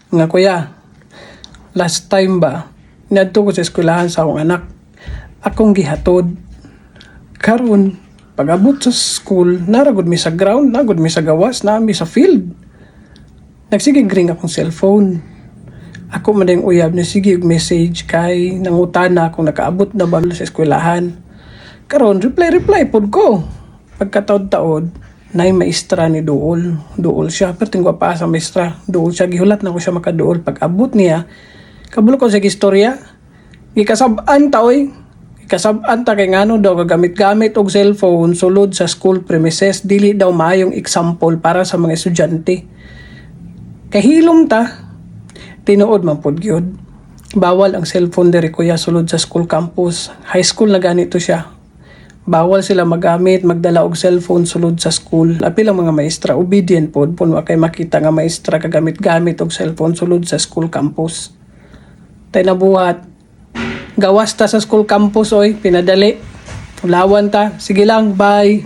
Nga kuya, last time ba, niadto ko sa eskwelahan sa akong anak. Akong gihatod. Karon, pag-abot sa school, naragod mi sa ground, nagod mi sa gawas, nami sa field. Nagsigig ring akong cellphone. Ako man yung uyab na sige message kay nangutana kung nakaabot na ba sa eskwelahan. Karon, reply pod ko. Pagkataod-taod, nay maestra ni Duol. Duol siya, pero tingwa pa sa maestra. Duol siya, gihulat na ko siya makaduol. Pag-abot niya, kabulo ko sa istorya. Ikasab-an ta oy. Ikasab-an ta kay ngano daw gagamit-gamit og cellphone sulod sa school premises, dili daw maayong example para sa mga estudyante. Kahilom ta, tinuod man pod gyud. Bawal ang cellphone diri kuya sulod sa school campus. High school na ganito siya. Bawal sila magamit, magdala og cellphone sulod sa school. Apil ang mga maestra obedient pod wa kay makita nga maestra kagamit-gamit og cellphone sulod sa school campus. Tay nabuhat. Gawas ta sa school campus oy, pinadali. Ulawan ta. Sige lang, bye.